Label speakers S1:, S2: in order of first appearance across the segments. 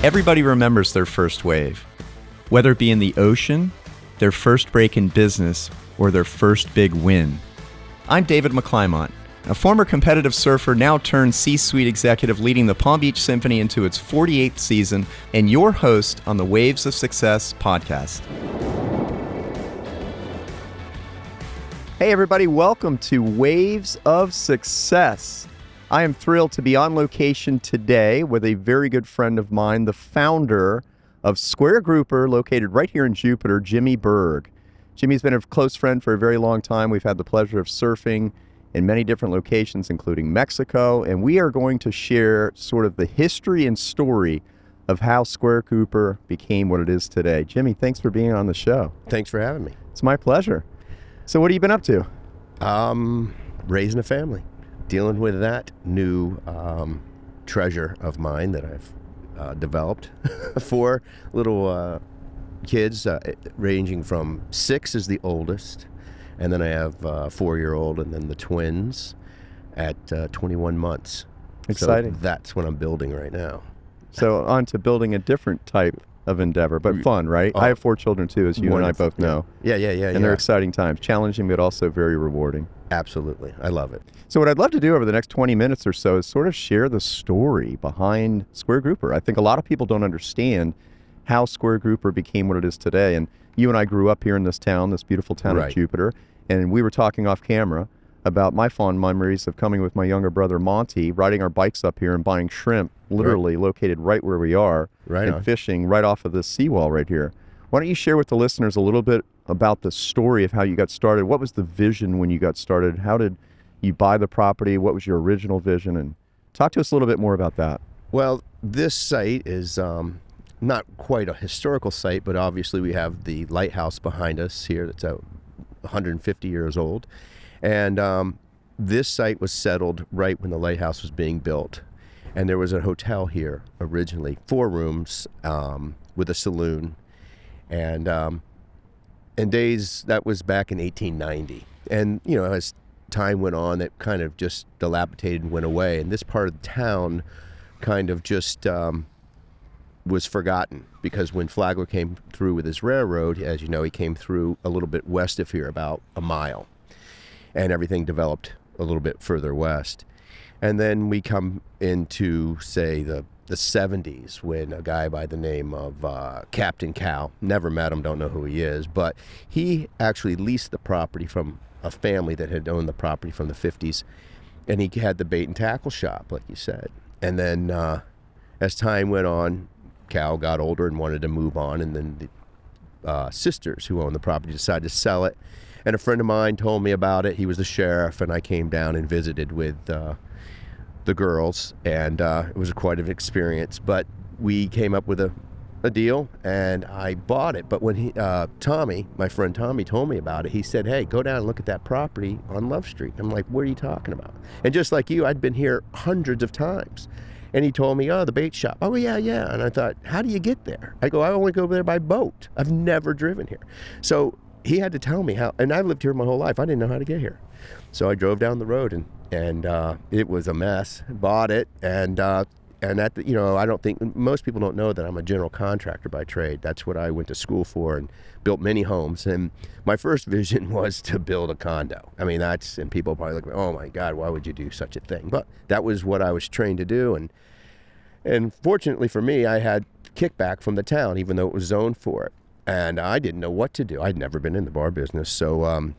S1: Everybody remembers their first wave, whether it be in the ocean, their first break in business, or their first big win. I'm David McClymont, a former competitive surfer now turned C-suite executive leading the Palm Beach Symphony into its 48th season, and your host on the Waves of Success podcast. Hey everybody, welcome to Waves of Success. I am thrilled to be on location today with a very good friend of mine, the founder of Square Grouper, located right here in Jupiter, Jimmy Burg. Jimmy's been a close friend for a very long time. We've had the pleasure of surfing in many different locations, including Mexico, and we are going to share sort of the history and story of how Square Grouper became what it is today. Jimmy, thanks for being on the show.
S2: Thanks for having me.
S1: It's my pleasure. So what have you been up to?
S2: Raising a family. Dealing with that new treasure of mine that I've developed. 4 little kids, ranging from 6 is the oldest, and then I have a 4-year-old, and then the twins at 21 months.
S1: Exciting.
S2: So that's what I'm building right now.
S1: So on to building a different type of endeavor, but fun, right? I have 4 children too, as you and I both know.
S2: Yeah.
S1: And they're exciting times, challenging, but also very rewarding.
S2: Absolutely. I love it.
S1: So what I'd love to do over the next 20 minutes or so is sort of share the story behind Square Grouper. I think a lot of people don't understand how Square Grouper became what it is today. And you and I grew up here in this town, this beautiful town of Jupiter, and we were talking off camera about my fond memories of coming with my younger brother Monty, riding our bikes up here and buying shrimp, literally located right where we are, and fishing right off of this seawall right here. Why don't you share with the listeners a little bit about the story of how you got started? What was the vision when you got started? How did you buy the property? What was your original vision? And talk to us a little bit more about that.
S2: Well, this site is not quite a historical site, but obviously we have the lighthouse behind us here that's 150 years old. And this site was settled right when the lighthouse was being built. And there was a hotel here originally, 4 rooms with a saloon. And days, that was back in 1890. And, you know, as time went on, it kind of just dilapidated and went away. And this part of the town kind of just was forgotten, because when Flagler came through with his railroad, as you know, he came through a little bit west of here, about a mile. And everything developed a little bit further west. And then we come into, say, the 70s, when a guy by the name of Captain Cal, never met him, don't know who he is, but he actually leased the property from a family that had owned the property from the 50s, and he had the bait and tackle shop, like you said. And then as time went on, Cal got older and wanted to move on, and then the sisters who owned the property decided to sell it. And a friend of mine told me about it. He was the sheriff, and I came down and visited with the girls, and it was quite an experience. But we came up with a deal, and I bought it. But when Tommy, my friend Tommy, told me about it, he said, "Hey, go down and look at that property on Love Street." I'm like, "What are you talking about?" And just like you, I'd been here hundreds of times. And he told me, "Oh, the bait shop." "Oh, yeah. And I thought, how do you get there?" I go, "I only go there by boat. I've never driven here." So he had to tell me how, and I've lived here my whole life. I didn't know how to get here. So I drove down the road, and it was a mess. Bought it, and at the, you know, I don't think, most people don't know that I'm a general contractor by trade. That's what I went to school for, and built many homes. And my first vision was to build a condo. I mean, and people probably look, "Oh my God, why would you do such a thing?" But that was what I was trained to do. And fortunately for me, I had kickback from the town, even though it was zoned for it. And I didn't know what to do. I'd never been in the bar business. So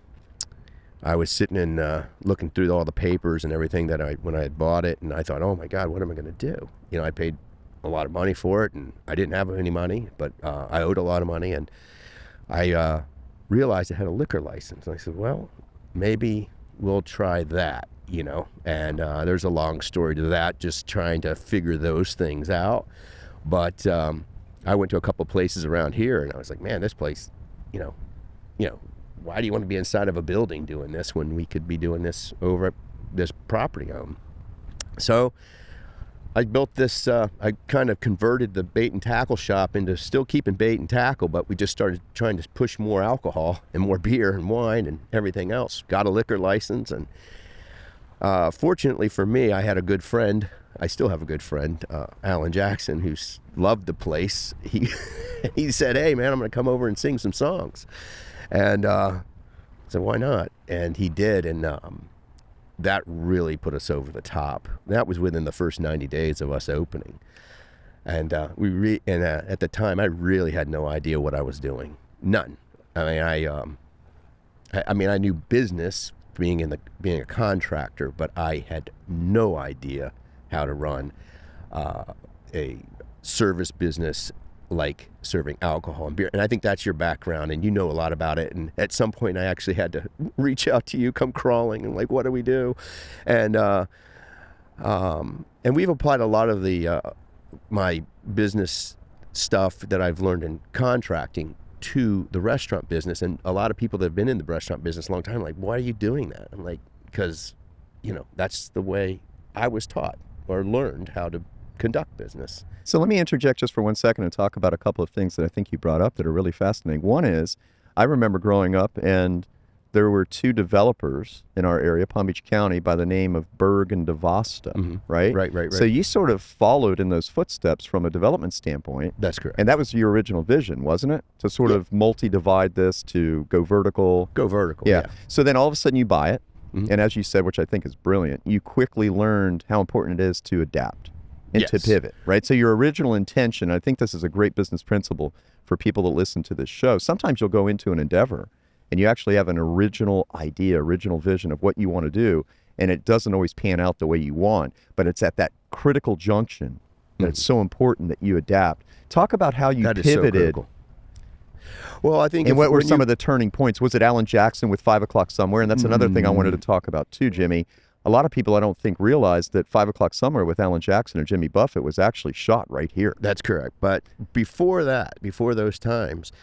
S2: I was sitting and looking through all the papers and everything when I had bought it. And I thought, oh my God, what am I going to do? You know, I paid a lot of money for it, and I didn't have any money, but I owed a lot of money. And I realized I had a liquor license. And I said, well, maybe we'll try that, you know. And there's a long story to that, just trying to figure those things out. But I went to a couple places around here, and I was like, man, this place, you know, why do you want to be inside of a building doing this when we could be doing this over at this property home? So I built this, I kind of converted the bait and tackle shop into still keeping bait and tackle, but we just started trying to push more alcohol and more beer and wine and everything else. Got a liquor license, and fortunately for me, I had a good friend I still have a good friend, Alan Jackson, who's loved the place. He said, "Hey, man, I'm going to come over and sing some songs," and I said, "Why not?" And he did, and that really put us over the top. That was within the first 90 days of us opening, and at the time, I really had no idea what I was doing. None. I mean, I knew business, being a contractor, but I had no idea how to run a service business like serving alcohol and beer. And I think that's your background, and you know a lot about it. And at some point, I actually had to reach out to you, come crawling, and like, what do we do? And we've applied a lot of the my business stuff that I've learned in contracting to the restaurant business. And a lot of people that have been in the restaurant business a long time are like, why are you doing that? I'm like, because, that's the way I was taught or learned how to conduct business.
S1: So let me interject just for 1 second and talk about a couple of things that I think you brought up that are really fascinating. One is, I remember growing up and there were two developers in our area, Palm Beach County, by the name of Burg and DeVosta, right?
S2: Right.
S1: So you sort of followed in those footsteps from a development standpoint.
S2: That's correct.
S1: And that was your original vision, wasn't it? To sort of multi-divide this, to go vertical.
S2: Go vertical,
S1: yeah. So then all of a sudden you buy it.
S2: Mm-hmm.
S1: And as you said, which I think is brilliant, you quickly learned how important it is to adapt and to pivot, right? So your original intention, I think this is a great business principle for people that listen to this show. Sometimes you'll go into an endeavor and you actually have an original idea, original vision of what you want to do, and it doesn't always pan out the way you want, but it's at that critical junction that it's so important that you adapt. Talk about how you pivoted.
S2: So critical. Well, I think...
S1: And what were some of the turning points? Was it Alan Jackson with 5 o'clock somewhere? And that's another thing I wanted to talk about too, Jimmy. A lot of people, I don't think, realize that 5 o'clock somewhere with Alan Jackson and Jimmy Buffett was actually shot right here.
S2: That's correct. But before that, before those times,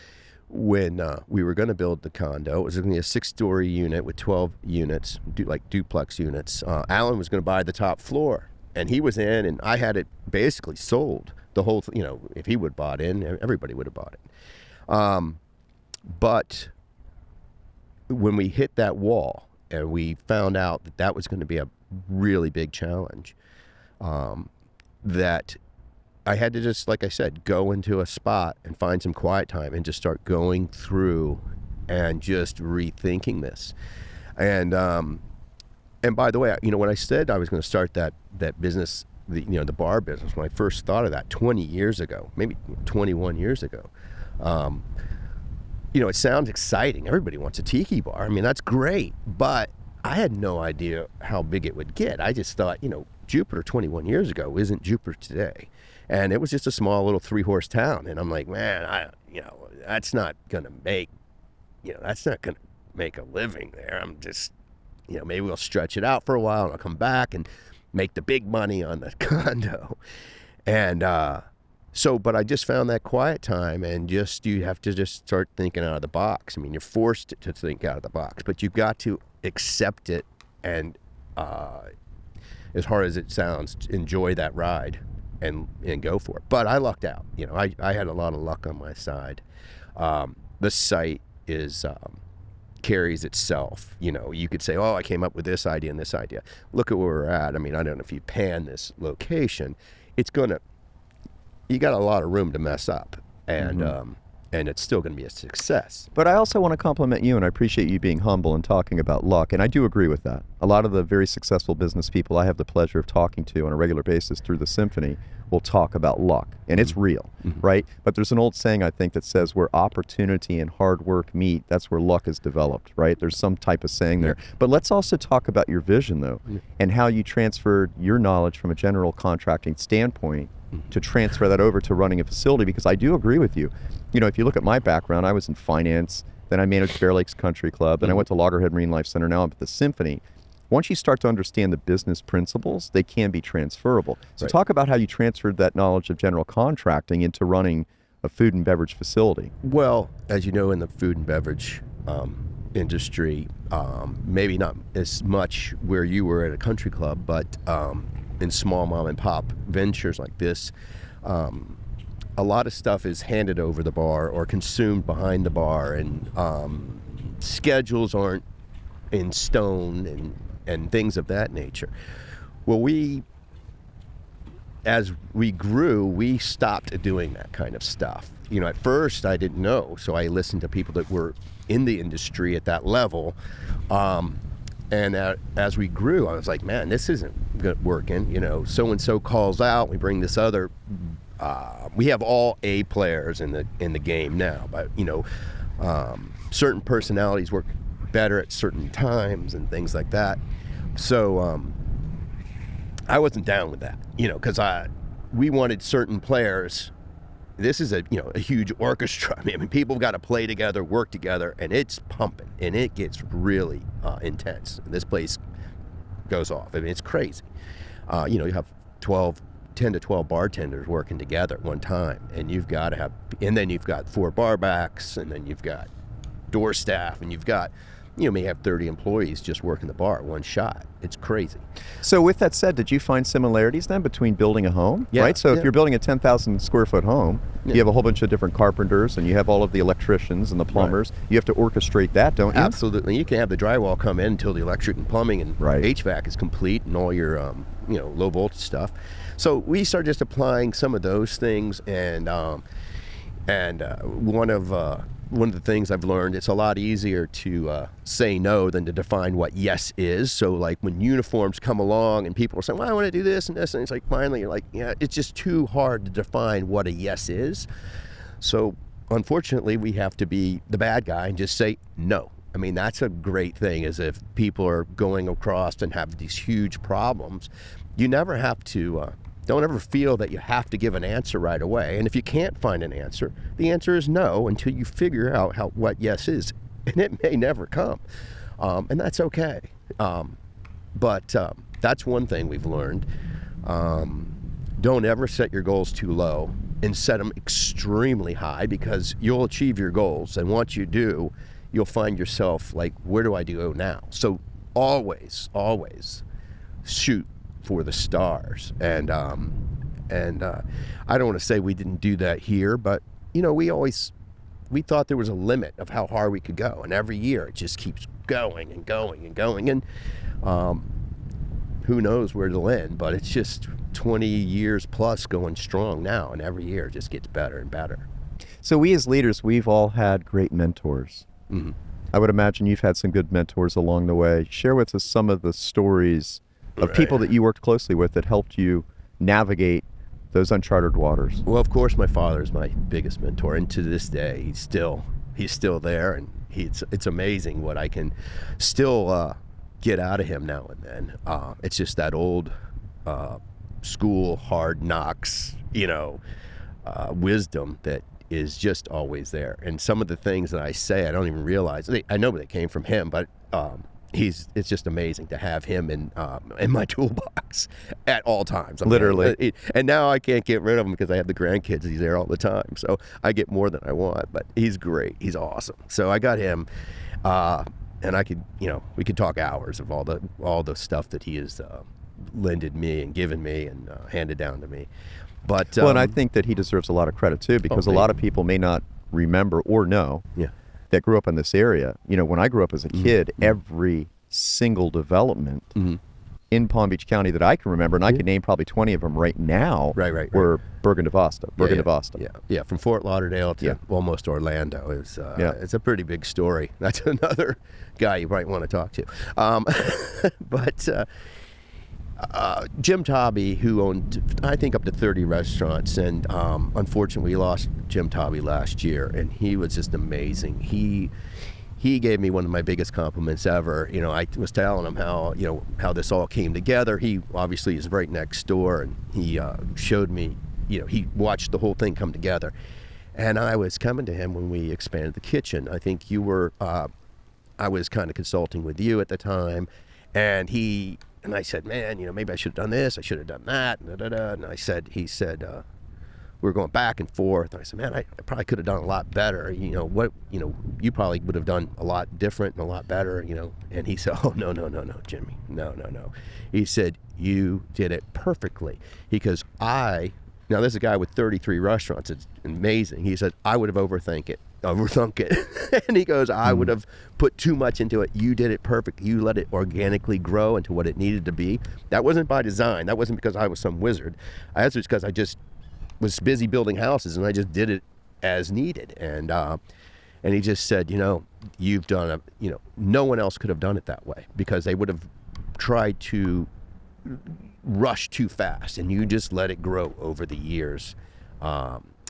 S2: when we were going to build the condo, it was going to be a 6-story unit with 12 units, like duplex units. Alan was going to buy the top floor, and he was in, and I had it basically sold. The whole, if he would have bought in, everybody would have bought it. But when we hit that wall, and we found out that that was going to be a really big challenge, that I had to just, like I said, go into a spot and find some quiet time and just start going through and just rethinking this. And by the way, when I said I was going to start that business, the bar business, when I first thought of that 20 years ago, maybe 21 years ago, it sounds exciting. Everybody wants a tiki bar. I mean, that's great. But I had no idea how big it would get. I just thought, Jupiter 21 years ago isn't Jupiter today. And it was just a small little 3-horse town. And I'm like, man, that's not going to make, that's not going to make a living there. I'm just, maybe we'll stretch it out for a while and I'll come back and make the big money on the condo. And, but I just found that quiet time, and you have to just start thinking out of the box. I mean, you're forced to think out of the box, but you've got to accept it and, as hard as it sounds, enjoy that ride and go for it. But I lucked out. I had a lot of luck on my side. The site carries itself. You could say, oh, I came up with this idea and this idea. Look at where we're at. I mean, I don't know if you pan this location, you got a lot of room to mess up, and it's still going to be a success.
S1: But I also want to compliment you, and I appreciate you being humble and talking about luck, and I do agree with that. A lot of the very successful business people I have the pleasure of talking to on a regular basis through the Symphony will talk about luck, and it's real, right? But there's an old saying, I think, that says where opportunity and hard work meet, that's where luck is developed, right? There's some type of saying there. But let's also talk about your vision, though, and how you transferred your knowledge from a general contracting standpoint to transfer that over to running a facility, because I do agree with you. If you look at my background, I was in finance, then I managed Bear Lakes Country Club, then I went to Loggerhead Marine Life Center, now I'm at the Symphony. Once you start to understand the business principles, they can be transferable. So talk about how you transferred that knowledge of general contracting into running a food and beverage facility.
S2: Well, as you know, in the food and beverage industry, maybe not as much where you were at a country club, but in small mom and pop ventures like this, a lot of stuff is handed over the bar or consumed behind the bar, and schedules aren't in stone and things of that nature. Well, we as we grew, we stopped doing that kind of stuff. You know, at first I didn't know, so I listened to people that were in the industry at that level. As we grew, I was like, man, this isn't working. You know, so-and-so calls out, we bring this other, we have all A players in the game now, but, you know, certain personalities work better at certain times and things like that. So I wasn't down with that, you know, because we wanted certain players. This is a huge orchestra. I mean, people got to play together, work together, and it's pumping, and it gets really intense. This place goes off. I mean, it's crazy. You have 10 to 12 bartenders working together at one time, and you've got to have, and then you've got 4 bar backs, and then you've got door staff, and you've got, may have 30 employees just working the bar at one shot. It's crazy.
S1: So with that said, did you find similarities then between building a home?
S2: Yeah,
S1: right? So
S2: yeah.
S1: if you're building a 10,000 square foot home,
S2: Yeah.
S1: you have a whole bunch of different carpenters and you have all of the electricians and the plumbers. You have to orchestrate that, don't you?
S2: Absolutely. You can have the drywall come in until the electric and plumbing and
S1: Right.
S2: HVAC is complete and all your, low voltage stuff. So we started just applying some of those things, and one of the things I've learned, it's a lot easier to say no than to define what yes is. So like when uniforms come along and people are saying, well, I want to do this and this, and it's like finally you're like, yeah, it's just too hard to define what a yes is. So unfortunately, we have to be the bad guy and just say no. I mean, that's a great thing, is if people are going across and have these huge problems, you never have to, don't ever feel that you have to give an answer right away. And if you can't find an answer, the answer is no until you figure out what yes is. And it may never come. And that's okay. But that's one thing we've learned. Don't ever set your goals too low and set them extremely high, because you'll achieve your goals. And once you do, you'll find yourself like, where do I go now? So always shoot for the stars. And I don't want to say we didn't do that here, but we thought there was a limit of how hard we could go, and every year it just keeps going and going and going, and who knows where it'll end, but it's just 20 years plus going strong now, and every year it just gets better and better.
S1: So we as leaders, we've all had great mentors.
S2: Mm-hmm.
S1: I would imagine you've had some good mentors along the way. Share with us some of the stories of people that you worked closely with that helped you navigate those uncharted waters.
S2: Well, of course, my father is my biggest mentor, and to this day, he's still there, and it's amazing what I can still get out of him now and then. It's just that old school hard knocks, wisdom that is just always there. And some of the things that I say, I don't even realize. I know they came from him, but it's just amazing to have him in my toolbox at all times.
S1: Literally.
S2: And now I can't get rid of him because I have the grandkids. He's there all the time, so I get more than I want. But he's great. He's awesome. So I got him, and I could, we could talk hours of all the stuff that he has lended me and given me and handed down to me. But
S1: well, and I think that he deserves a lot of credit too, because a lot of people may not remember or know that grew up in this area. When I grew up as a kid, every single development in Palm Beach County that I can remember, and I can name probably 20 of them right now, were Burg and DeVosta.
S2: Yeah, from Fort Lauderdale to almost Orlando. It's a pretty big story. That's another guy you might want to talk to. But Jim Tabby, who owned, I think, up to 30 restaurants, and unfortunately we lost Jim Tabby last year, and he was just amazing. He gave me one of my biggest compliments ever. I was telling him how this all came together. He obviously is right next door, and he showed me, he watched the whole thing come together. And I was coming to him when we expanded the kitchen. I think you were, I was kind of consulting with you at the time, and I said, man, maybe I should have done this, I should have done that, and he said, we were going back and forth, and I said, man, I probably could have done a lot better. You probably would have done a lot different and a lot better, And he said, oh, no, Jimmy, no. He said, you did it perfectly, because now there's a guy with 33 restaurants, it's amazing. He said, I would have overthink it. overthunk it. And he goes, I would have put too much into it. You did it perfect. You let it organically grow into what it needed to be. That wasn't by design. That wasn't because I was some wizard. That's just because I just was busy building houses, and I just did it as needed. And he just said, you've done no one else could have done it that way, because they would have tried to rush too fast, and you just let it grow over the years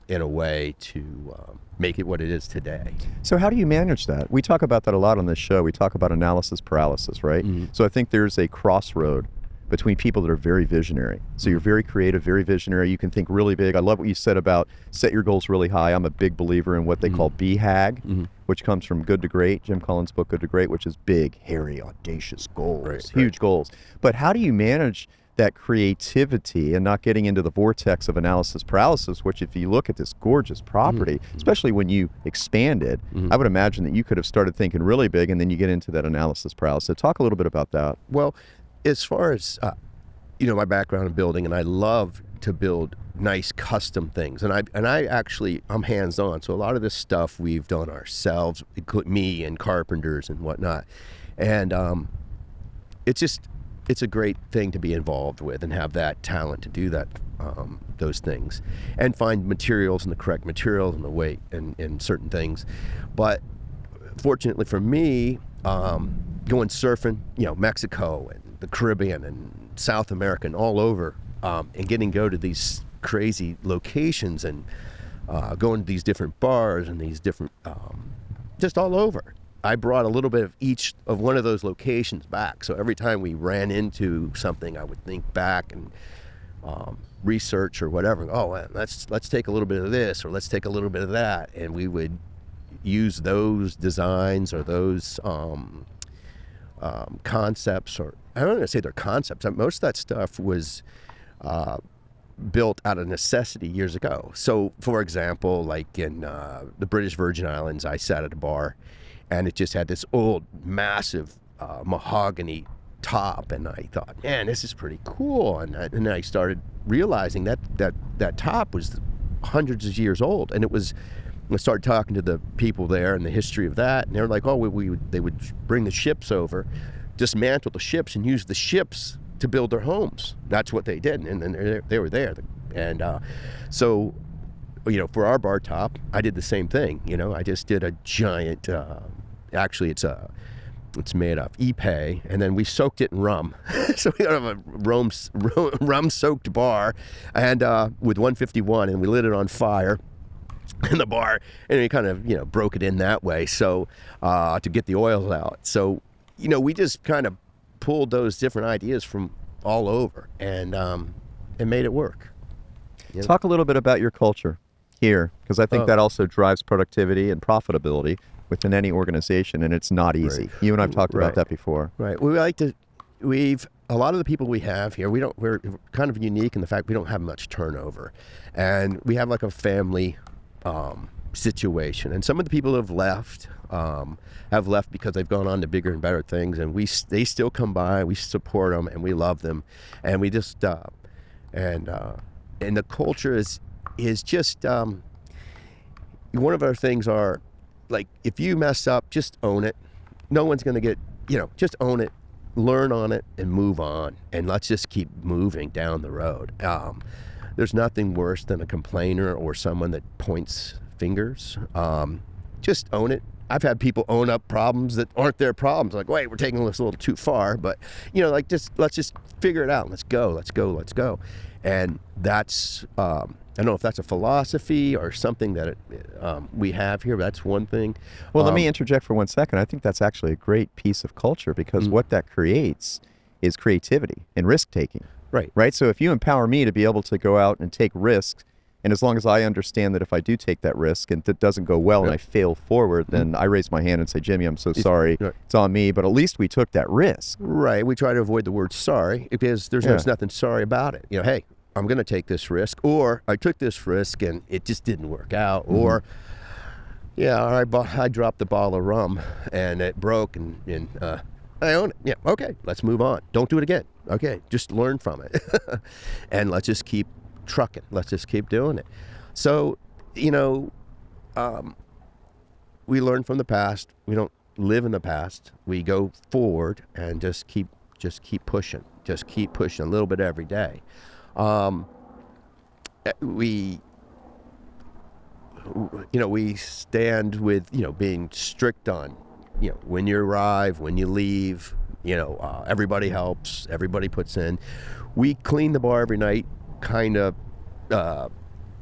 S2: in a way to make it what it is today.
S1: So how do you manage that? We talk about that a lot on this show. We talk about analysis paralysis, right? Mm-hmm. So I think there's a crossroad between people that are very visionary. So you're very creative, very visionary. You can think really big. I love what you said about set your goals really high. I'm a big believer in what they call BHAG, which comes from Good to Great, Jim Collins' book, Good to Great, which is big, hairy, audacious goals, huge goals. But how do you manage that creativity and not getting into the vortex of analysis paralysis, which if you look at this gorgeous property, especially when you expand it, I would imagine that you could have started thinking really big and then you get into that analysis paralysis. Talk a little bit about that.
S2: Well, as far as, my background in building, and I love to build nice custom things. And I'm hands-on. So a lot of this stuff we've done ourselves, me and carpenters and whatnot. And it's a great thing to be involved with and have that talent to do that, those things, and find materials and the correct materials and the weight and certain things. But fortunately for me, going surfing, Mexico and the Caribbean and South America and all over, and getting to go to these crazy locations and going to these different bars and these different, just all over. I brought a little bit of each of one of those locations back. So every time we ran into something, I would think back and research or whatever. Oh, let's take a little bit of this, or let's take a little bit of that, and we would use those designs or those concepts, or I don't want to say they're concepts. Most of that stuff was built out of necessity years ago. So, for example, like in the British Virgin Islands, I sat at a bar, and it just had this old, massive mahogany top, and I thought, man, this is pretty cool. And I started realizing that top was hundreds of years old, and I started talking to the people there and the history of that, and they were like, oh, they would bring the ships over, dismantle the ships, and use the ships to build their homes. That's what they did, and then they were there. And so, for our bar top, I did the same thing. I just did a giant, actually it's made of Ipe, and then we soaked it in rum. So we have a rum-soaked bar, and with 151, and we lit it on fire in the bar, and we kind of broke it in that way, so to get the oils out. So we just kind of pulled those different ideas from all over and made it work.
S1: Talk a little bit about your culture here, because I think that also drives productivity and profitability within any organization, and it's not easy. Right. You and I've talked about that before.
S2: Right. A lot of the people we have here, we're kind of unique in the fact we don't have much turnover, and we have like a family situation. And some of the people who have left because they've gone on to bigger and better things, and they still come by. We support them, and we love them, and we just and the culture is just one of our things are, like, if you mess up, just own it. No one's going to get, just own it, learn on it, and move on, and let's just keep moving down the road. There's nothing worse than a complainer or someone that points fingers. Just own it. I've had people own up problems that aren't their problems. Like, wait, we're taking this a little too far, but let's just figure it out. Let's go. And that's, I don't know if that's a philosophy or something that we have here, but that's one thing.
S1: Well, let me interject for 1 second. I think that's actually a great piece of culture, because what that creates is creativity and risk-taking. Right? So if you empower me to be able to go out and take risks, and as long as I understand that if I do take that risk and it doesn't go well and I fail forward, then I raise my hand and say, Jimmy, I'm so sorry. It's on me, but at least we took that risk.
S2: Right. We try to avoid the word sorry, because there's nothing sorry about it. Hey, I'm going to take this risk, or I took this risk and it just didn't work out, or I dropped the bottle of rum and it broke, and I own it. Yeah, okay, let's move on. Don't do it again. Okay, just learn from it. And let's just keep trucking. Let's just keep doing it. So, we learn from the past. We don't live in the past. We go forward and just keep pushing. Just keep pushing a little bit every day. We stand with, being strict on, when you arrive, when you leave, everybody helps, everybody puts in. We clean the bar every night, kind of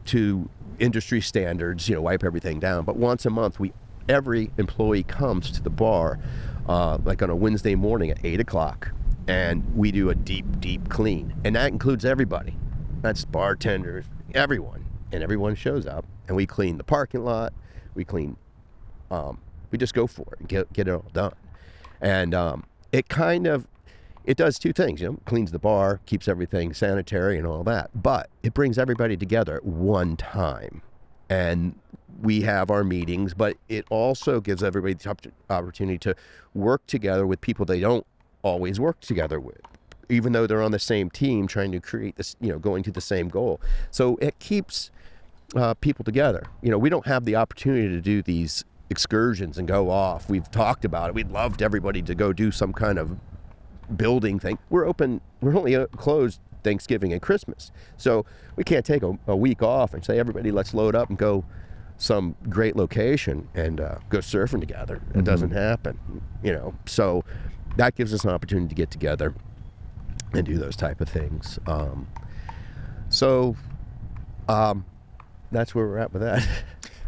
S2: to industry standards, wipe everything down. But once a month, every employee comes to the bar, like on a Wednesday morning at 8 o'clock, and we do a deep clean. And that includes everybody. That's bartenders, everyone. And everyone shows up, and we clean the parking lot. We clean, we just go for it and get it all done. And it does two things, cleans the bar, keeps everything sanitary and all that, but it brings everybody together at one time. And we have our meetings, but it also gives everybody the opportunity to work together with people they don't always work together with, even though they're on the same team trying to create this, going to the same goal. So it keeps people together. We don't have the opportunity to do these excursions and go off. We've talked about it. We'd loved everybody to go do some kind of building thing. We're only closed Thanksgiving and Christmas. So we can't take a week off and say, everybody, let's load up and go some great location and go surfing together. It doesn't happen, So that gives us an opportunity to get together and do those type of things. That's where we're at with that.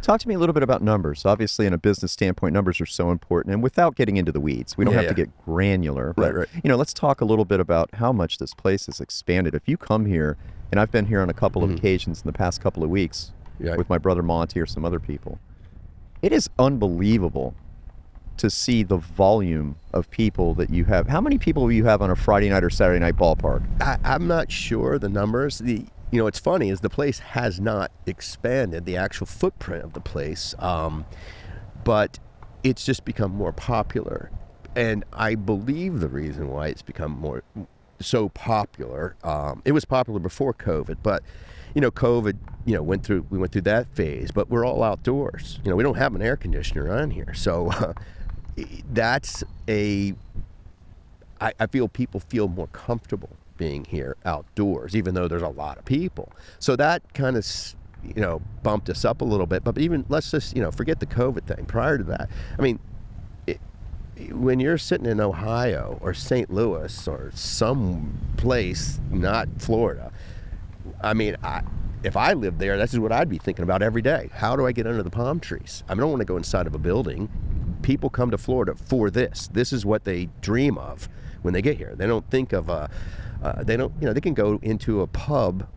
S1: Talk to me a little bit about numbers. Obviously, in a business standpoint, numbers are so important. And without getting into the weeds, we don't have to get granular. But,
S2: right.
S1: Let's talk a little bit about how much this place has expanded. If you come here, and I've been here on a couple of occasions in the past couple of weeks with my brother Monty or some other people, it is unbelievable to see the volume of people that you have. How many people do you have on a Friday night or Saturday night ballpark?
S2: I'm not sure the numbers. What's funny is the place has not expanded, the actual footprint of the place, but it's just become more popular. And I believe the reason why it's become so popular, it was popular before COVID, but COVID, we went through that phase, but we're all outdoors. We don't have an air conditioner on here. So that's I feel people feel more comfortable being here outdoors, even though there's a lot of people. So that kind of, bumped us up a little bit. But even, let's just, forget the COVID thing. Prior to that, I mean, when you're sitting in Ohio or St. Louis or some place, not Florida, I mean, if I lived there, this is what I'd be thinking about every day. How do I get under the palm trees? I don't want to go inside of a building. People come to Florida for this. This is what they dream of when they get here. They don't think of they can go into a pub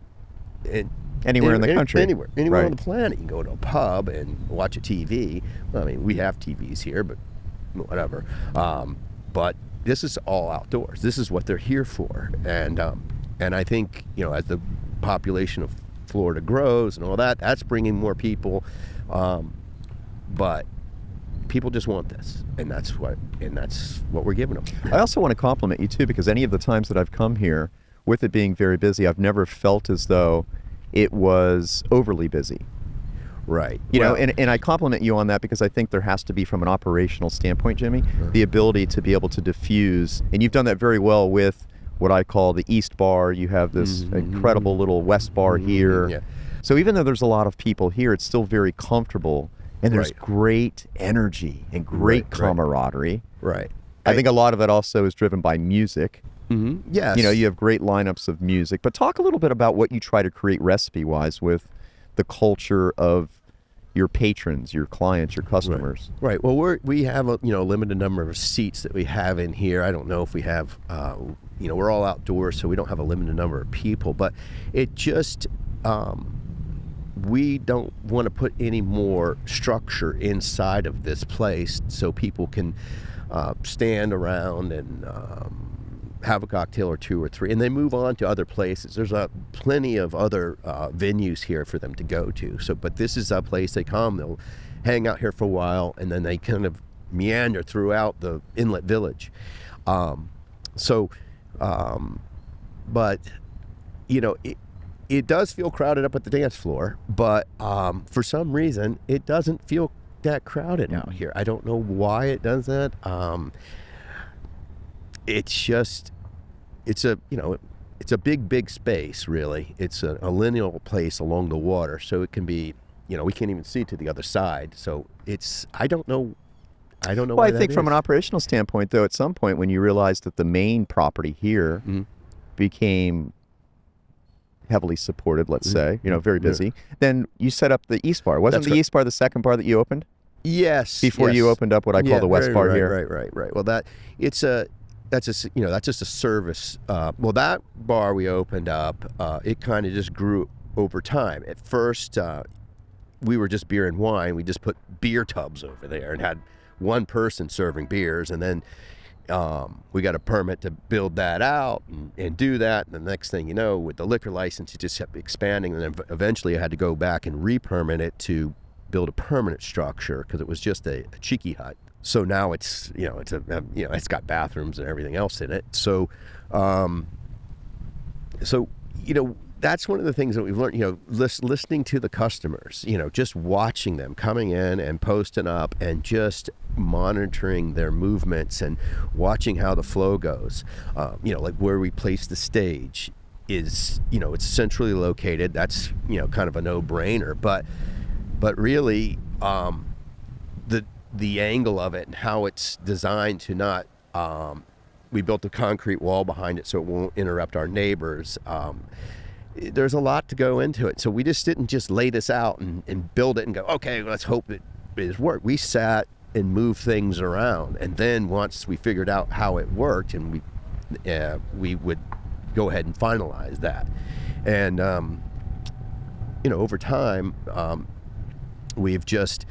S1: anywhere in the country.
S2: Anywhere on the planet. You can go to a pub and watch a TV. Well, I mean, we have TVs here, but whatever. But this is all outdoors. This is what they're here for. And I think, as the population of Florida grows and all that, that's bringing more people. But people just want this, and that's what we're giving them.
S1: I also want to compliment you too, because any of the times that I've come here, with it being very busy, I've never felt as though it was overly busy.
S2: Right.
S1: And I compliment you on that, because I think there has to be, from an operational standpoint, Jimmy, the ability to be able to diffuse, and you've done that very well with what I call the East Bar. You have this incredible little West Bar here.
S2: Yeah.
S1: So even though there's a lot of people here, it's still very comfortable. And there's great energy and great camaraderie.
S2: Right.
S1: I think a lot of it also is driven by music.
S2: Yes.
S1: You have great lineups of music. But talk a little bit about what you try to create recipe-wise with the culture of your patrons, your clients, your customers.
S2: Right. Well, we have a limited number of seats that we have in here. I don't know if we have, we're all outdoors, so we don't have a limited number of people. But it just... we don't want to put any more structure inside of this place so people can stand around and have a cocktail or two or three, and they move on to other places. There's plenty of other venues here for them to go to. But this is a place they come, they'll hang out here for a while, and then they kind of meander throughout the inlet village. But it does feel crowded up at the dance floor, but for some reason it doesn't feel that crowded out here. I don't know why it does that. It's just, it's a, you know, it's a big space, really. It's a lineal place along the water, so it can be, you know, we can't even see to the other side. So it's, I don't know
S1: Well,
S2: why
S1: I think
S2: that
S1: from
S2: is.
S1: an operational standpoint, though, at some point when you realized that the main property here became heavily supported, let's say, you know, very busy, then you set up the East Bar. Wasn't
S2: That's
S1: the
S2: right.
S1: East Bar the second bar that you opened?
S2: Yes.
S1: Before you
S2: yes.
S1: opened up what I call the West
S2: right,
S1: Bar
S2: right,
S1: here?
S2: Right. Well, that's just a service. Well, that bar we opened up, it kind of just grew over time. At first, we were just beer and wine. We just put beer tubs over there and had one person serving beers, and then we got a permit to build that out and do that. And the next thing you know, with the liquor license, it just kept expanding. And then eventually I had to go back and re-permit it to build a permanent structure because it was just a cheeky hut. So now it's, you know, it's got bathrooms and everything else in it. So, you know, that's one of the things that we've learned, you know, listening to the customers, you know, just watching them coming in and posting up and just monitoring their movements and watching how the flow goes. You know, like where we place the stage is, you know, it's centrally located. That's, you know, kind of a no-brainer, but really, the angle of it and how it's designed to not, we built a concrete wall behind it so it won't interrupt our neighbors. There's a lot to go into it. So we just didn't just lay this out and build it and go, okay, let's hope it worked. We sat and moved things around. And then once we figured out how it worked, and we would go ahead and finalize that. And, you know, over time, we've just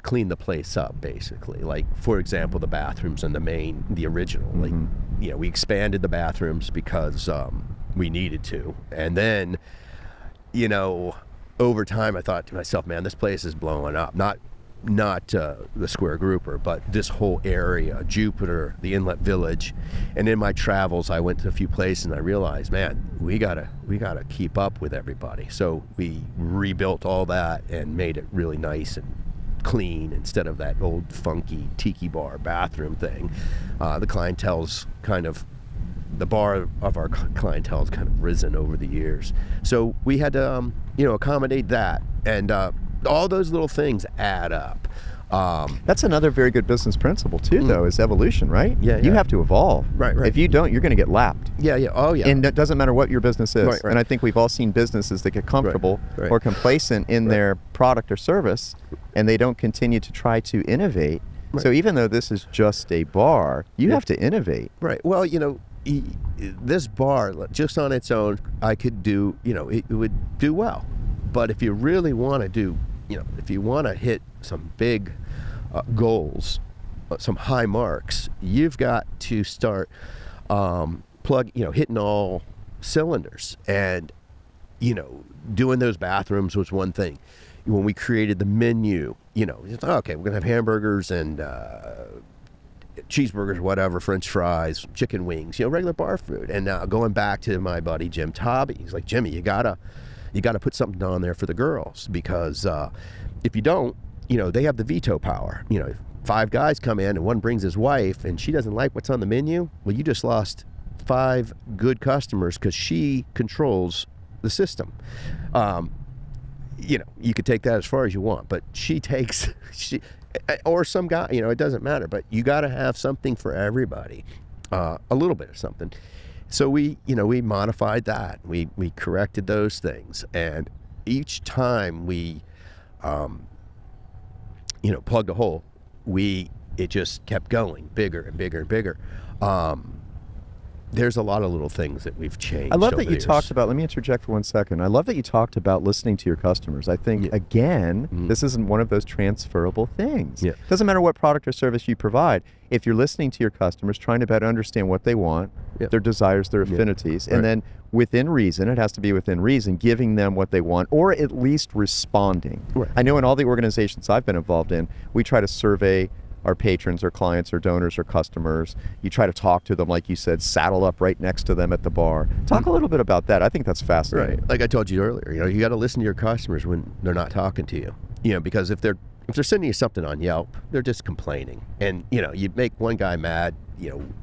S2: cleaned the place up, basically. Like, for example, the bathrooms and the original, like, you know, we expanded the bathrooms because we needed to. And then, you know, over time I thought to myself, man, this place is blowing up. Not the Square Grouper, but this whole area, Jupiter, the Inlet Village. And in my travels, I went to a few places and I realized, man, we gotta keep up with everybody. So we rebuilt all that and made it really nice and clean instead of that old funky tiki bar bathroom thing. The bar of our clientele has kind of risen over the years. So we had to, you know, accommodate that. And all those little things add up.
S1: That's another very good business principle too, though, is evolution, right?
S2: Yeah.
S1: You have to evolve.
S2: Right.
S1: If you don't, you're going to get lapped.
S2: Yeah. Oh, yeah.
S1: And it doesn't matter what your business is.
S2: Right.
S1: And I think we've all seen businesses that get comfortable
S2: Right.
S1: or complacent in their product or service, and they don't continue to try to innovate.
S2: Right.
S1: So even though this is just a bar, you have to innovate.
S2: Right. Well, you know, this bar, just on its own, I could do, you know, it would do well. But if you really want to do, you know, if you want to hit some big goals, some high marks, you've got to start hitting all cylinders. And, you know, doing those bathrooms was one thing. When we created the menu, you know, it's, okay, we're going to have hamburgers and cheeseburgers, whatever, French fries, chicken wings, you know, regular bar food. And going back to my buddy Jim Tabby, he's like, Jimmy, you gotta put something on there for the girls, because if you don't, you know, they have the veto power. You know, if 5 guys come in and one brings his wife and she doesn't like what's on the menu, well, you just lost 5 good customers because she controls the system. You know, you could take that as far as you want, but or some guy, you know, it doesn't matter, but you got to have something for everybody, a little bit of something. So we modified that. We corrected those things, and each time we, plugged a hole, it just kept going bigger and bigger and bigger. There's a lot of little things that we've changed.
S1: I love
S2: over
S1: that you
S2: the
S1: talked
S2: years.
S1: about, let me interject for 1 second. I love that you talked about listening to your customers. I think, again, this isn't one of those transferable things.
S2: Yeah.
S1: Doesn't matter what product or service you provide. If you're listening to your customers, trying to better understand what they want, their desires, their affinities, and then within reason, it has to be within reason, giving them what they want, or at least responding.
S2: Right.
S1: I know in all the organizations I've been involved in, we try to survey our patrons or clients or donors or customers. You try to talk to them, like you said, saddle up right next to them at the bar. Talk a little bit about that. I think that's fascinating.
S2: Right. Like I told you earlier, you know, you got to listen to your customers when they're not talking to you. because if they're sending you something on Yelp, they're just complaining. And, you make one guy mad,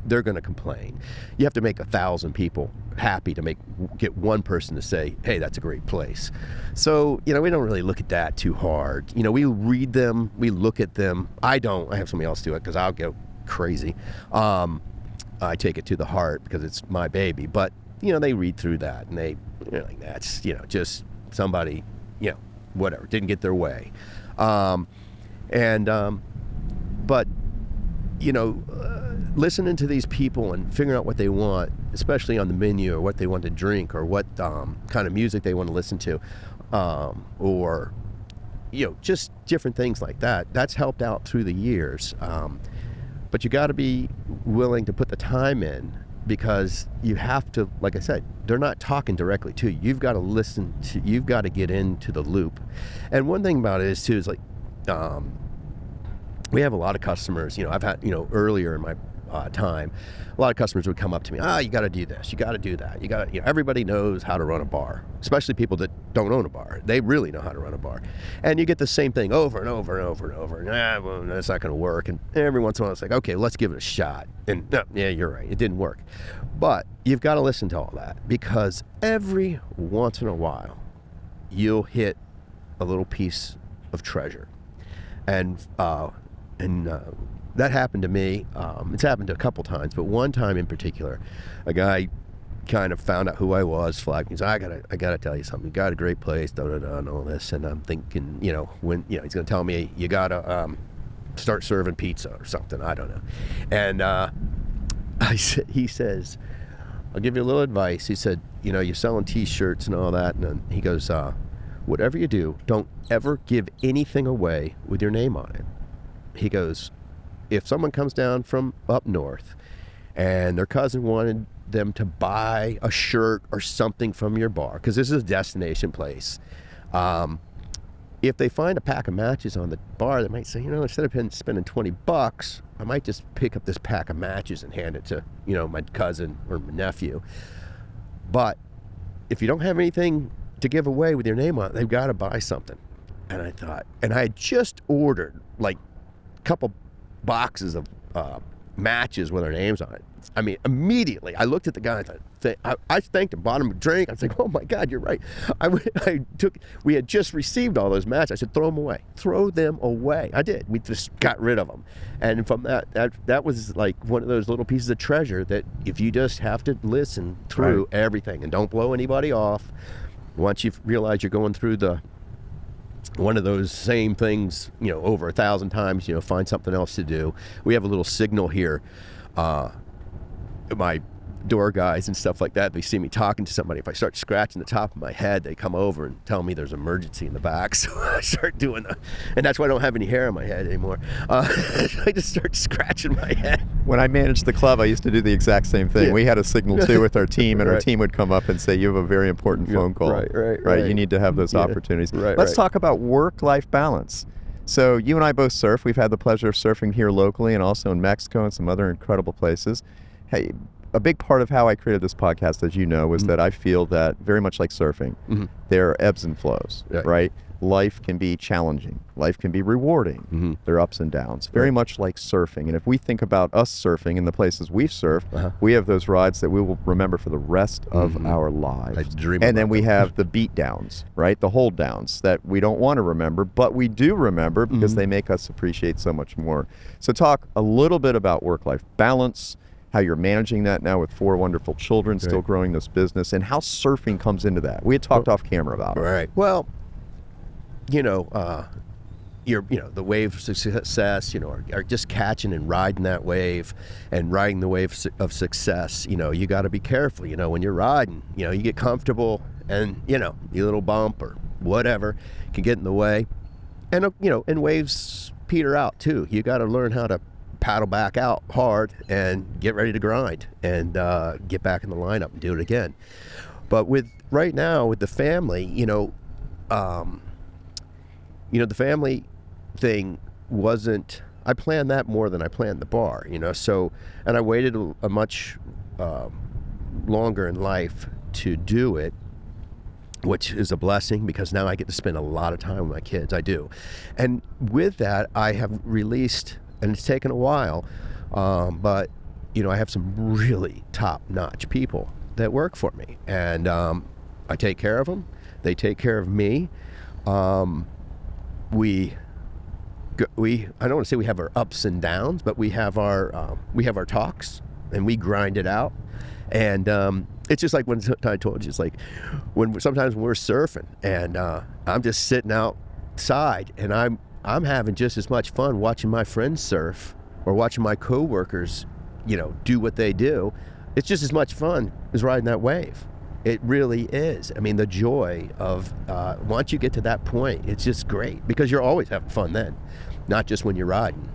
S2: they're going to complain. You have to make 1,000 people happy to get one person to say, hey, that's a great place. So, we don't really look at that too hard. We read them, we look at them. I don't. I have somebody else do it because I'll go crazy. I take it to the heart because it's my baby. But, they read through that and they're like, that's, just somebody, whatever, didn't get their way. But listening to these people and figuring out what they want, especially on the menu, or what they want to drink, or what kind of music they want to listen to, or just different things like that. That's helped out through the years. But you got to be willing to put the time in, because you have to, like I said, they're not talking directly to you. You've got to listen to, you've got to get into the loop. And one thing about it is too, is like, we have a lot of customers, I've had, earlier in my time, a lot of customers would come up to me, you got to do this, you got to do that, you got to, everybody knows how to run a bar, especially people that don't own a bar. They really know how to run a bar. And you get the same thing over and over and over and over. Well, that's not going to work. And every once in a while it's like, okay, let's give it a shot. And no, yeah, you're right, it didn't work. But you've got to listen to all that, because every once in a while you'll hit a little piece of treasure. And that happened to me. It's happened a couple times, but one time in particular, a guy kind of found out who I was, flagged me. He said, I gotta tell you something. You got a great place, and all this. And I'm thinking, when he's gonna tell me you gotta start serving pizza or something. I don't know. And he says, I'll give you a little advice. He said, you're selling T-shirts and all that, and then he goes, whatever you do, don't ever give anything away with your name on it. He goes, if someone comes down from up north and their cousin wanted them to buy a shirt or something from your bar, because this is a destination place, if they find a pack of matches on the bar, they might say, instead of spending $20, I might just pick up this pack of matches and hand it to, my cousin or my nephew. But if you don't have anything to give away with your name on it, they've got to buy something. And I thought, and I had just ordered like a couple boxes of matches with our names on it. I mean, immediately I looked at the guy and I thanked him, bought him a drink. I was like, oh my God, you're right. We had just received all those matches. I said, throw them away. Throw them away. I did. We just got rid of them. And from that was like one of those little pieces of treasure that if you just have to listen through everything and don't blow anybody off, once you realize you're going through one of those same things, over 1,000 times, find something else to do. We have a little signal here. My door guys and stuff like that, they see me talking to somebody. If I start scratching the top of my head, they come over and tell me there's an emergency in the back. So I start doing that. And that's why I don't have any hair on my head anymore. I just start scratching my head.
S1: When I managed the club, I used to do the exact same thing.
S2: Yeah.
S1: We had a signal too with our team, and
S2: Right.
S1: our team would come up and say, you have a very important phone call.
S2: Right.
S1: You need to have those opportunities.
S2: Let's
S1: talk about work-life balance. So you and I both surf. We've had the pleasure of surfing here locally and also in Mexico and some other incredible places. Hey, a big part of how I created this podcast, as you know, was that I feel that very much like surfing, there are ebbs and flows, right? Life can be challenging. Life can be rewarding. There are ups and downs, very much like surfing. And if we think about us surfing in the places we've surfed, we have those rides that we will remember for the rest of our lives.
S2: I dream
S1: and then
S2: about
S1: we
S2: them.
S1: have the beat downs, right? The hold downs that we don't want to remember, but we do remember because they make us appreciate so much more. So talk a little bit about work-life balance, how you're managing that now with 4 wonderful children, still growing this business, and how surfing comes into that. We had talked off camera about it.
S2: Right. Well, the wave of success, are just catching and riding that wave and riding the wave of success. You got to be careful, when you're riding, you get comfortable and, your little bump or whatever can get in the way. And, and waves peter out too. You got to learn how to paddle back out hard and get ready to grind and get back in the lineup and do it again. But right now with the family, the family thing wasn't, I planned that more than I planned the bar, so, and I waited a much longer in life to do it. which is a blessing because now I get to spend a lot of time with my kids. I do. And with that, I have released, and it's taken a while, but I have some really top-notch people that work for me, and I take care of them. They take care of me. We I don't want to say we have our ups and downs, but we have our talks, and we grind it out. And it's just like when I told you, it's like sometimes when we're surfing, and I'm just sitting outside, and I'm having just as much fun watching my friends surf or watching my coworkers, do what they do. It's just as much fun as riding that wave. It really is. I mean, the joy of once you get to that point, it's just great because you're always having fun then, not just when you're riding,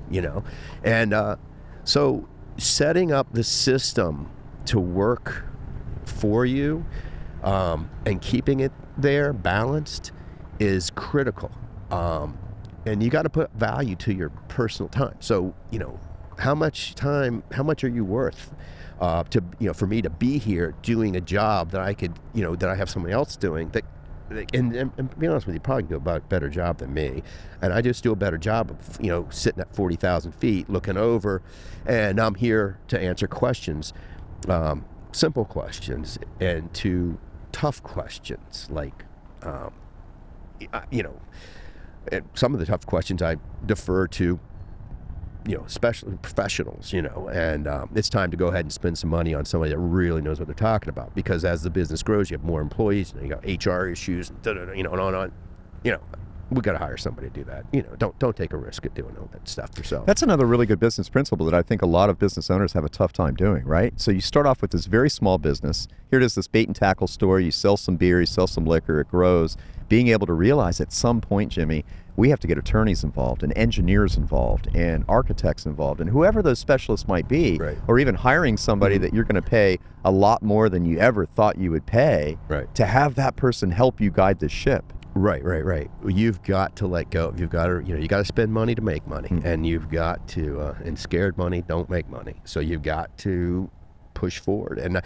S2: And so setting up the system to work for you and keeping it there balanced is critical. And you got to put value to your personal time. So, how much are you worth for me to be here doing a job that I could, that I have somebody else doing that, and to be honest with you, probably do a better job than me. And I just do a better job of, sitting at 40,000 feet, looking over, and I'm here to answer questions, simple questions and to tough questions, like, and some of the tough questions I defer to, especially professionals, and it's time to go ahead and spend some money on somebody that really knows what they're talking about, because as the business grows, you have more employees, and you got HR issues, and and on. We got to hire somebody to do that. Don't take a risk at doing all that stuff yourself.
S1: That's another really good business principle that I think a lot of business owners have a tough time doing, right? So you start off with this very small business. Here it is, this bait and tackle store. You sell some beer, you sell some liquor, it grows. Being able to realize at some point, Jimmy, we have to get attorneys involved and engineers involved and architects involved and whoever those specialists might be,
S2: right.
S1: Or even hiring somebody that you're going to pay a lot more than you ever thought you would pay,
S2: right.
S1: To have that person help you guide the ship.
S2: Right. You've got to let go. You've got to, you got to spend money to make money, and you've got to, and scared money don't make money. So you've got to push forward, and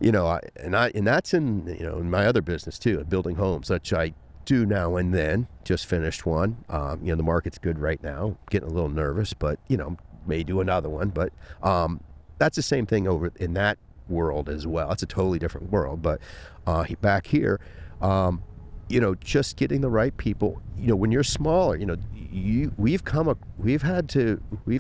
S2: and that's in in my other business too, building homes, which I do now and then. Just finished one. The market's good right now. Getting a little nervous, but may do another one. But that's the same thing over in that world as well. It's a totally different world, but back here. Just getting the right people. When you're smaller, we've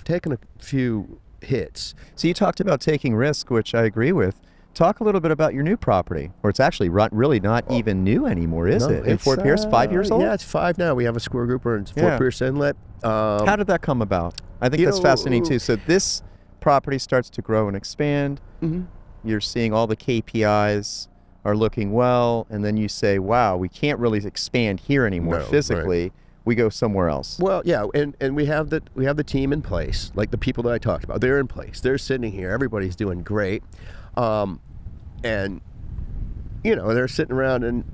S2: taken a few hits.
S1: So you talked about taking risk, which I agree with. Talk a little bit about your new property, or it's actually really not even new anymore, is it? In Fort Pierce, 5 years old?
S2: Yeah, it's 5 now. We have a Square Grouper in Fort Pierce Inlet.
S1: How did that come about? I think that's fascinating too. So this property starts to grow and expand. Mm-hmm. You're seeing all the KPIs are looking well, and then you say, wow, we can't really expand here anymore physically. Right. We go somewhere else.
S2: Well, yeah, and we have the team in place, like the people that I talked about. They're in place. They're sitting here. Everybody's doing great. And they're sitting around, and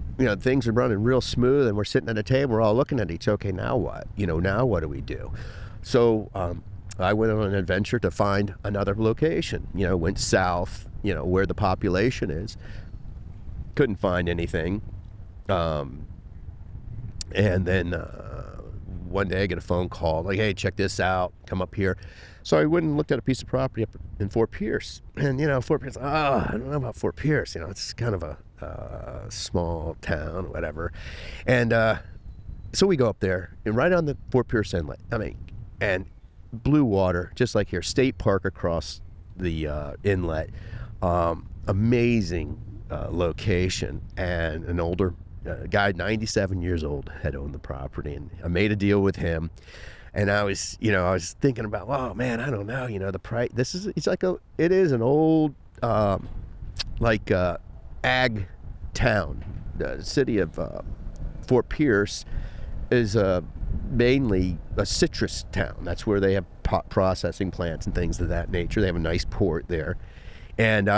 S2: things are running real smooth, and we're sitting at a table, we're all looking at each other. Okay, now what? Now what do we do? So I went on an adventure to find another location. Went south, where the population is. Couldn't find anything, and then one day I get a phone call like, hey, check this out, come up here. So I went and looked at a piece of property up in Fort Pierce, and Fort Pierce, I don't know about Fort Pierce, it's kind of a small town, whatever. And so we go up there, and right on the Fort Pierce Inlet, and blue water, just like here, state park across the inlet, amazing location, and an older guy, 97 years old, had owned the property, and I made a deal with him. And I was thinking about, oh man, I don't know, the price. It is an old, ag town. The city of Fort Pierce is mainly a citrus town. That's where they have processing plants and things of that nature. They have a nice port there, and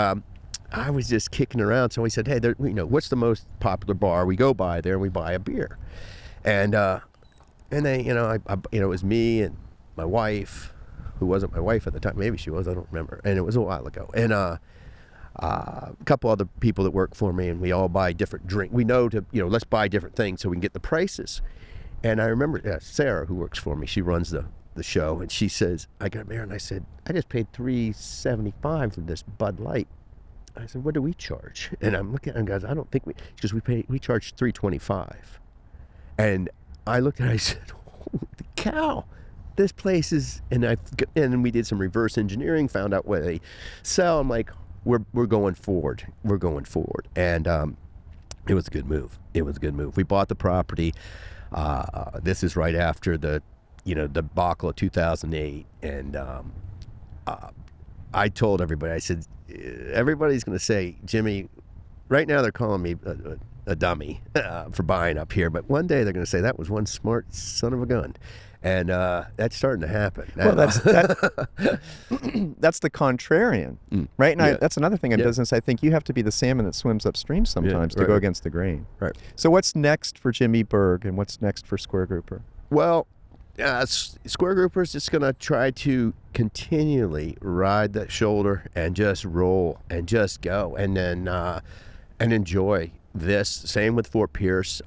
S2: I was just kicking around. So he said, hey, what's the most popular bar? We go by there and we buy a beer. And then, it was me and my wife, who wasn't my wife at the time. Maybe she was, I don't remember. And it was a while ago. And a couple other people that work for me, and we all buy different drink. We know to, let's buy different things so we can get the prices. And I remember Sarah, who works for me, she runs the show, and she says, I got there, and I said, I just paid $3.75 for this Bud Light. I said, what do we charge? And I'm looking at her, guys, I don't think she goes, we charge $3.25. And I looked at her, I said, holy cow, this place is, and we did some reverse engineering, found out what they sell. I'm like, we're going forward. We're going forward. And it was a good move. It was a good move. We bought the property. This is right after the debacle of 2008. And I told everybody, I said, everybody's going to say, Jimmy, right now they're calling me a dummy for buying up here. But one day they're going to say, that was one smart son of a gun. And that's starting to happen.
S1: Well, that's the contrarian, right? And that's another thing in business. I think you have to be the salmon that swims upstream sometimes to go against the grain.
S2: Right.
S1: So what's next for Jimmy Burg, and what's next for Square Grouper?
S2: Well, Square Grouper is just going to try to continually ride that shoulder and just roll and just go, and then and enjoy this. Same with Fort Pierce.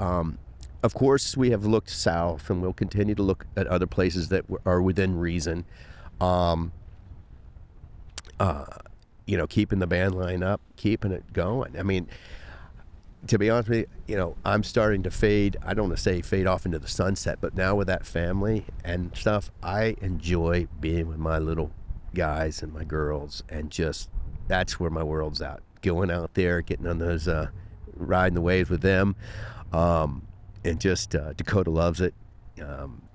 S2: Of course, we have looked south, and we'll continue to look at other places that are within reason. Keeping the band line up, keeping it going. I mean, to be honest with you, I'm starting to fade. I don't want to say fade off into the sunset, but now with that family and stuff, I enjoy being with my little guys and my girls, and just that's where my world's at. Going out there, getting on those, riding the waves with them. And just Dakota loves it.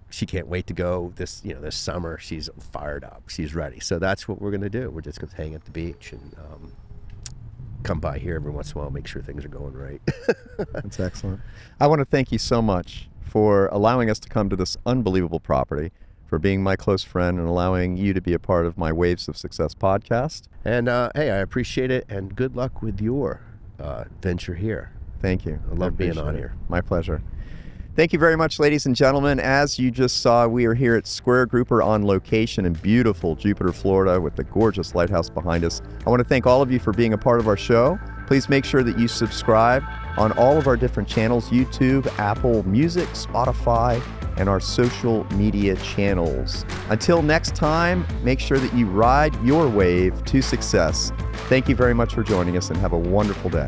S2: She can't wait to go this summer. She's fired up. She's ready. So that's what we're going to do. We're just going to hang at the beach and come by here every once in a while, make sure things are going right.
S1: That's excellent. I want to thank you so much for allowing us to come to this unbelievable property, for being my close friend, and allowing you to be a part of my Waves of Success podcast.
S2: And hey, I appreciate it, and good luck with your venture here.
S1: Thank you.
S2: I love being on here.
S1: My pleasure. Thank you very much, ladies and gentlemen. As you just saw, we are here at Square Grouper on location in beautiful Jupiter, Florida, with the gorgeous lighthouse behind us. I want to thank all of you for being a part of our show. Please make sure that you subscribe on all of our different channels: YouTube, Apple Music, Spotify, and our social media channels. Until next time, make sure that you ride your wave to success. Thank you very much for joining us, and have a wonderful day.